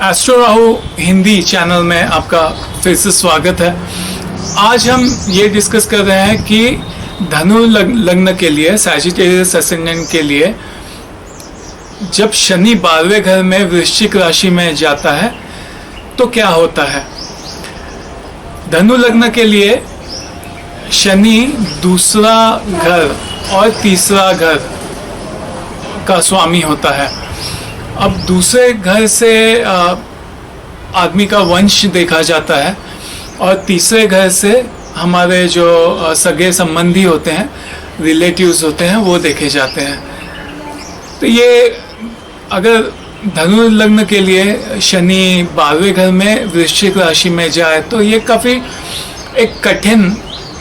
Astro Rahu Hindi channel में आपका फिर से स्वागत है। आज हम ये डिस्कस कर रहे हैं कि धनु लग्न के लिए, सैजिटेरियस असेंडेंट के लिए, जब शनि 12वें घर में वृश्चिक राशि में जाता है तो क्या होता है। धनु लग्न के लिए शनि दूसरा घर और तीसरा घर का स्वामी होता है। अब दूसरे घर से आदमी का वंश देखा जाता है और तीसरे घर से हमारे जो सगे संबंधी होते हैं, रिलेटिव्स होते हैं, वो देखे जाते हैं। तो ये अगर धनु लग्न के लिए शनि 12वें घर में वृश्चिक राशि में जाए तो ये काफ़ी एक कठिन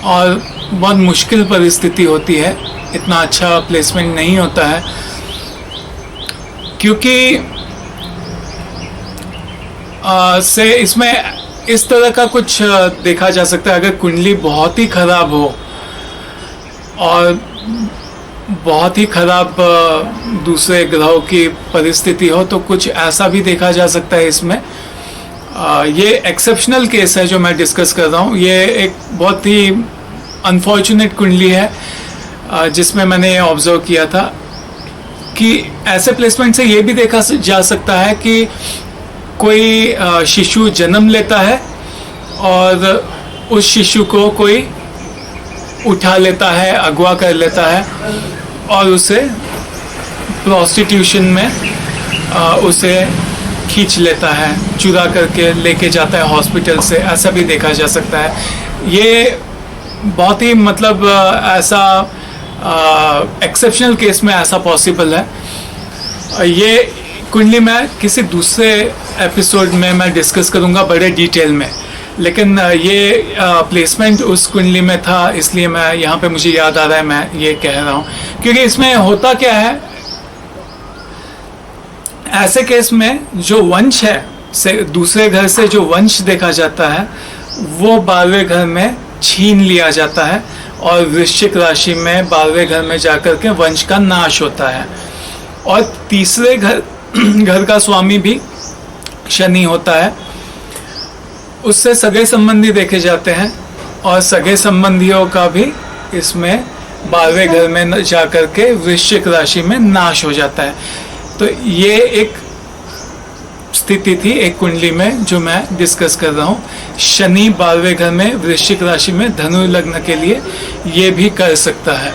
और बहुत मुश्किल परिस्थिति होती है। इतना अच्छा प्लेसमेंट नहीं होता है क्योंकि से इसमें इस तरह का कुछ देखा जा सकता है। अगर कुंडली बहुत ही खराब हो और बहुत ही खराब दूसरे ग्रहों की परिस्थिति हो तो कुछ ऐसा भी देखा जा सकता है इसमें। ये एक्सेप्शनल केस है जो मैं डिस्कस कर रहा हूँ। ये एक बहुत ही अनफॉर्चुनेट कुंडली है जिसमें मैंने ऑब्जर्व किया था कि ऐसे प्लेसमेंट से ये भी देखा जा सकता है कि कोई शिशु जन्म लेता है और उस शिशु को कोई उठा लेता है, अगवा कर लेता है और उसे प्रोस्टिट्यूशन में उसे खींच लेता है, चुरा करके लेके जाता है हॉस्पिटल से। ऐसा भी देखा जा सकता है। ये बहुत ही मतलब ऐसा एक्सेप्शनल केस में ऐसा पॉसिबल है। ये कुंडली मैं किसी दूसरे एपिसोड में मैं डिस्कस करूँगा बड़े डिटेल में, लेकिन ये प्लेसमेंट उस कुंडली में था इसलिए मैं यहाँ पे मुझे याद आ रहा है, मैं ये कह रहा हूँ। क्योंकि इसमें होता क्या है, ऐसे केस में जो वंश है से दूसरे घर से जो वंश देखा जाता है वो 12वें घर में छीन लिया जाता है और वृश्चिक राशि में 12वें घर में जाकर के वंश का नाश होता है। और तीसरे घर का स्वामी भी शनि होता है, उससे सगे संबंधी देखे जाते हैं और सगे संबंधियों का भी इसमें 12वें घर में जाकर के वृश्चिक राशि में नाश हो जाता है। तो ये एक स्थिति थी एक कुंडली में जो मैं डिस्कस कर रहा हूँ। शनि 12वें घर में वृश्चिक राशि में धनु लग्न के लिए ये भी कर सकता है।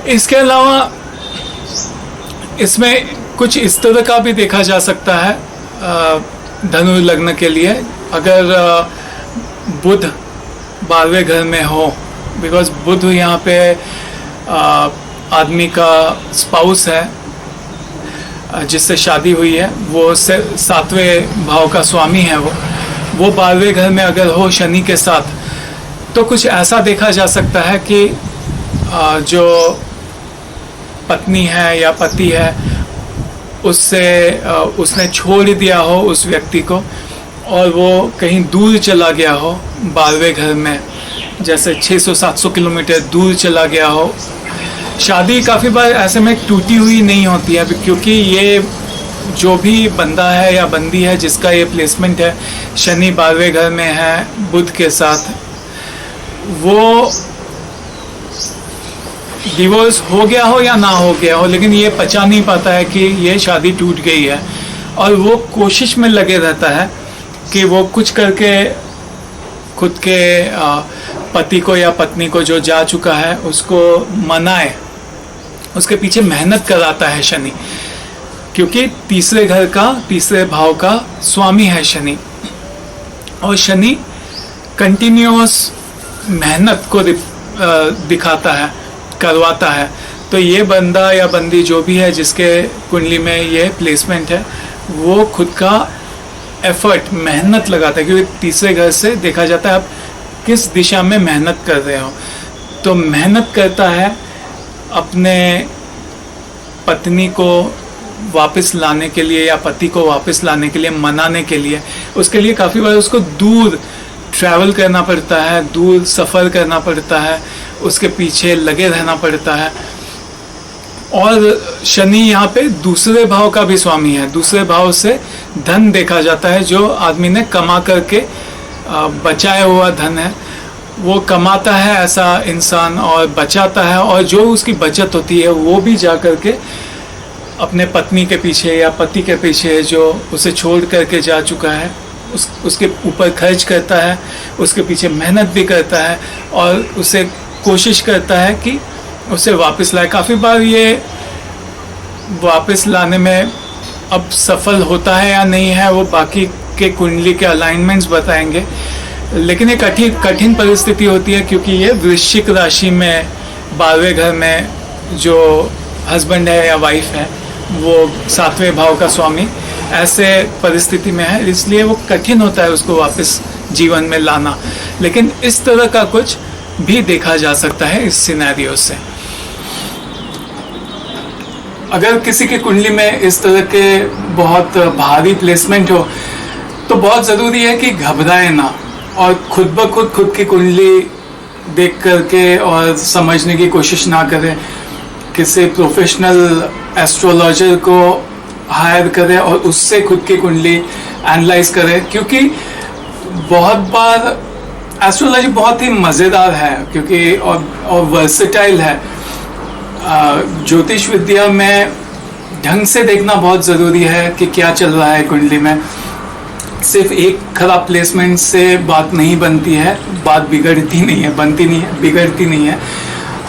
इसके अलावा इसमें कुछ इस तरह का भी देखा जा सकता है धनु लग्न के लिए। अगर बुध 12वें घर में हो, बिकॉज बुध यहाँ पे आदमी का स्पाउस है जिससे शादी हुई है, वो 7वें भाव का स्वामी है। वो 12वें घर में अगर हो शनि के साथ तो कुछ ऐसा देखा जा सकता है कि जो पत्नी है या पति है उसने छोड़ दिया हो उस व्यक्ति को और वो कहीं दूर चला गया हो 12वें घर में, जैसे 600-700 किलोमीटर दूर चला गया हो। शादी काफ़ी बार ऐसे में टूटी हुई नहीं होती है क्योंकि ये जो भी बंदा है या बंदी है जिसका ये प्लेसमेंट है, शनि 12वें घर में है बुध के साथ, वो डिवोर्स हो गया हो या ना हो गया हो, लेकिन ये पचा नहीं पाता है कि ये शादी टूट गई है और वो कोशिश में लगे रहता है कि वो कुछ करके खुद के पति को या पत्नी को जो जा चुका है उसको मनाए। उसके पीछे मेहनत कराता है शनि, क्योंकि तीसरे घर का, तीसरे भाव का स्वामी है शनि और शनि कंटिन्यूअस मेहनत को दिखाता है, करवाता है। तो ये बंदा या बंदी जो भी है जिसके कुंडली में ये प्लेसमेंट है वो खुद का एफर्ट, मेहनत लगाता है, क्योंकि तीसरे घर से देखा जाता है आप किस दिशा में मेहनत कर रहे हो। तो मेहनत करता है अपने पत्नी को वापस लाने के लिए या पति को वापस लाने के लिए, मनाने के लिए। उसके लिए काफ़ी बार उसको दूर ट्रैवल करना पड़ता है, दूर सफ़र करना पड़ता है, उसके पीछे लगे रहना पड़ता है। और शनि यहाँ पे दूसरे भाव का भी स्वामी है। दूसरे भाव से धन देखा जाता है, जो आदमी ने कमा करके बचाया हुआ धन है वो कमाता है ऐसा इंसान और बचाता है, और जो उसकी बचत होती है वो भी जा करके अपने पत्नी के पीछे या पति के पीछे जो उसे छोड़ करके जा चुका है उसके ऊपर खर्च करता है, उसके पीछे मेहनत भी करता है और उसे कोशिश करता है कि उसे वापस लाए। काफ़ी बार ये वापस लाने में अब सफल होता है या नहीं है वो बाकी के कुंडली के अलाइनमेंट्स बताएंगे, लेकिन ये कठिन परिस्थिति होती है क्योंकि ये वृश्चिक राशि में 12वें घर में जो हस्बैंड है या वाइफ है वो 7वें भाव का स्वामी ऐसे परिस्थिति में है, इसलिए वो कठिन होता है उसको वापस जीवन में लाना। लेकिन इस तरह का कुछ भी देखा जा सकता है इस सिनेरियो से। अगर किसी की कुंडली में इस तरह के बहुत भारी प्लेसमेंट हो तो बहुत ज़रूरी है कि घबराए ना और खुद ब खुद की कुंडली देख करके और समझने की कोशिश ना करें। किसी प्रोफेशनल एस्ट्रोलॉजर को हायर करें और उससे खुद की कुंडली एनालाइज करें, क्योंकि बहुत बार एस्ट्रोलॉजी बहुत ही मज़ेदार है क्योंकि और वर्सेटाइल है। ज्योतिष विद्या में ढंग से देखना बहुत ज़रूरी है कि क्या चल रहा है कुंडली में। सिर्फ एक खराब प्लेसमेंट से बात नहीं बनती है, बात बिगड़ती नहीं है, बनती नहीं है, बिगड़ती नहीं है।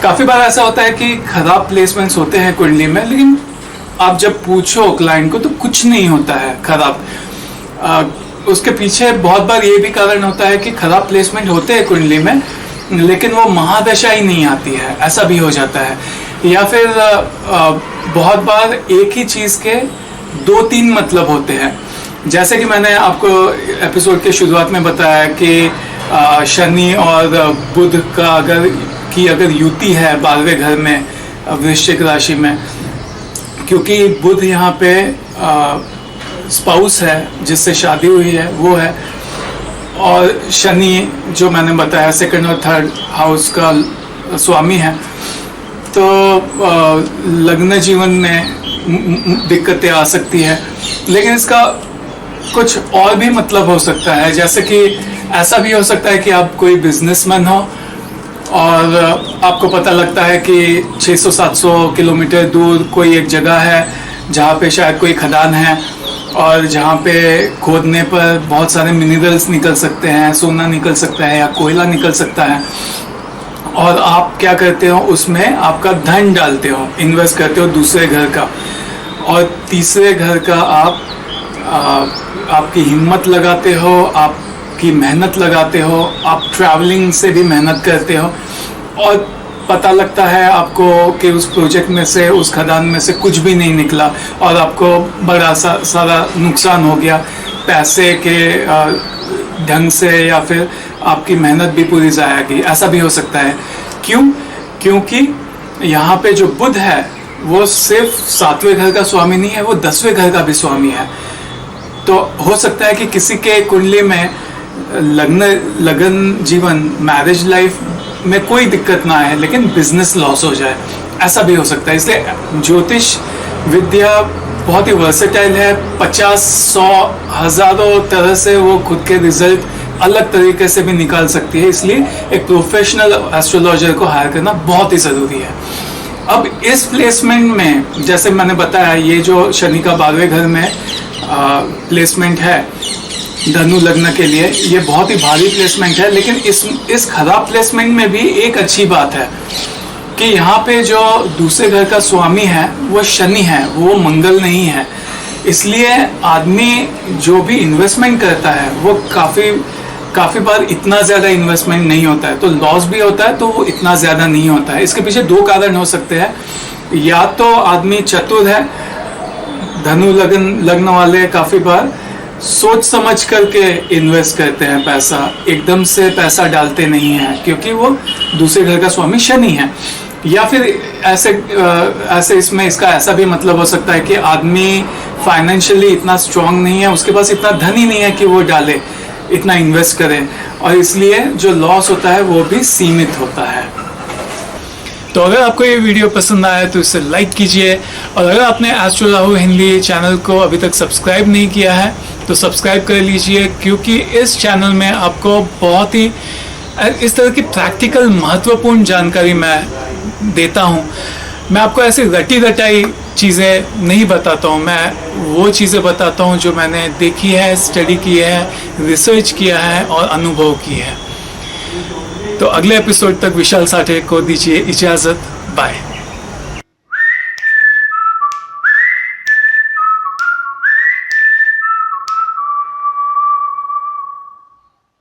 काफ़ी बार ऐसा होता है कि खराब प्लेसमेंट्स होते हैं कुंडली में, लेकिन आप जब पूछो क्लाइंट को तो कुछ नहीं होता है खराब। उसके पीछे बहुत बार ये भी कारण होता है कि खराब प्लेसमेंट होते हैं कुंडली में लेकिन वो महादशा ही नहीं आती है, ऐसा भी हो जाता है। या फिर बहुत बार एक ही चीज़ के 2-3 मतलब होते हैं। जैसे कि मैंने आपको एपिसोड के शुरुआत में बताया कि शनि और बुध का अगर युति है 12वें घर में वृश्चिक राशि में, क्योंकि बुध यहाँ पे स्पाउस है जिससे शादी हुई है वो है, और शनि जो मैंने बताया 2nd और 3rd हाउस का स्वामी है। तो लग्न जीवन में दिक्कतें आ सकती है, लेकिन इसका कुछ और भी मतलब हो सकता है। जैसे कि ऐसा भी हो सकता है कि आप कोई बिजनेसमैन हो और आपको पता लगता है कि 600-700 किलोमीटर दूर कोई एक जगह है जहाँ पे शायद कोई खदान है और जहाँ पे खोदने पर बहुत सारे मिनरल्स निकल सकते हैं, सोना निकल सकता है या कोयला निकल सकता है, और आप क्या करते हो उसमें आपका धन डालते हो, इन्वेस्ट करते हो दूसरे घर का, और तीसरे घर का आपकी हिम्मत लगाते हो, आपकी मेहनत लगाते हो, आप ट्रैवलिंग से भी मेहनत करते हो और पता लगता है आपको कि उस प्रोजेक्ट में से, उस खदान में से कुछ भी नहीं निकला और आपको बड़ा सारा नुकसान हो गया पैसे के ढंग से, या फिर आपकी मेहनत भी पूरी ज़ाया गई। ऐसा भी हो सकता है। क्यों? क्योंकि यहाँ पे जो बुध है वो सिर्फ 7वें घर का स्वामी नहीं है, वो 10वें घर का भी स्वामी है। तो हो सकता है कि किसी के कुंडली में लगन जीवन, मैरिज लाइफ में कोई दिक्कत ना आए लेकिन बिजनेस लॉस हो जाए, ऐसा भी हो सकता है। इसलिए ज्योतिष विद्या बहुत ही वर्सेटाइल है, 50-100 हज़ारों तरह से वो खुद के रिजल्ट अलग तरीके से भी निकाल सकती है। इसलिए एक प्रोफेशनल एस्ट्रोलॉजर को हायर करना बहुत ही ज़रूरी है। अब इस प्लेसमेंट में जैसे मैंने बताया, ये जो शनि का 12वें घर में प्लेसमेंट है धनु लग्न के लिए, ये बहुत ही भारी प्लेसमेंट है। लेकिन इस खराब प्लेसमेंट में भी एक अच्छी बात है कि यहाँ पे जो दूसरे घर का स्वामी है वो शनि है, वो मंगल नहीं है। इसलिए आदमी जो भी इन्वेस्टमेंट करता है वो काफ़ी बार इतना ज़्यादा इन्वेस्टमेंट नहीं होता है, तो लॉस भी होता है तो वो इतना ज़्यादा नहीं होता है। इसके पीछे 2 कारण हो सकते हैं। या तो आदमी चतुर है, धनु लग्न वाले काफ़ी बार सोच समझ करके इन्वेस्ट करते हैं पैसा, एकदम से पैसा डालते नहीं हैं क्योंकि वो दूसरे घर का स्वामी शनि है। या फिर ऐसे इसमें इसका ऐसा भी मतलब हो सकता है कि आदमी फाइनेंशियली इतना स्ट्रांग नहीं है, उसके पास इतना धन ही नहीं है कि वो डाले, इतना इन्वेस्ट करे, और इसलिए जो लॉस होता है वो भी सीमित होता है। तो अगर आपको ये वीडियो पसंद आया तो इसे लाइक कीजिए, और अगर आपने एस्ट्रो राहु हिंदी चैनल को अभी तक सब्सक्राइब नहीं किया है तो सब्सक्राइब कर लीजिए, क्योंकि इस चैनल में आपको बहुत ही इस तरह की प्रैक्टिकल महत्वपूर्ण जानकारी मैं देता हूँ। मैं आपको ऐसी रटी रटाई चीज़ें नहीं बताता हूँ, मैं वो चीज़ें बताता हूँ जो मैंने देखी है, स्टडी की है, रिसर्च किया है और अनुभव की है। तो अगले एपिसोड तक विशाल साठे को दीजिए इजाज़त। बाय।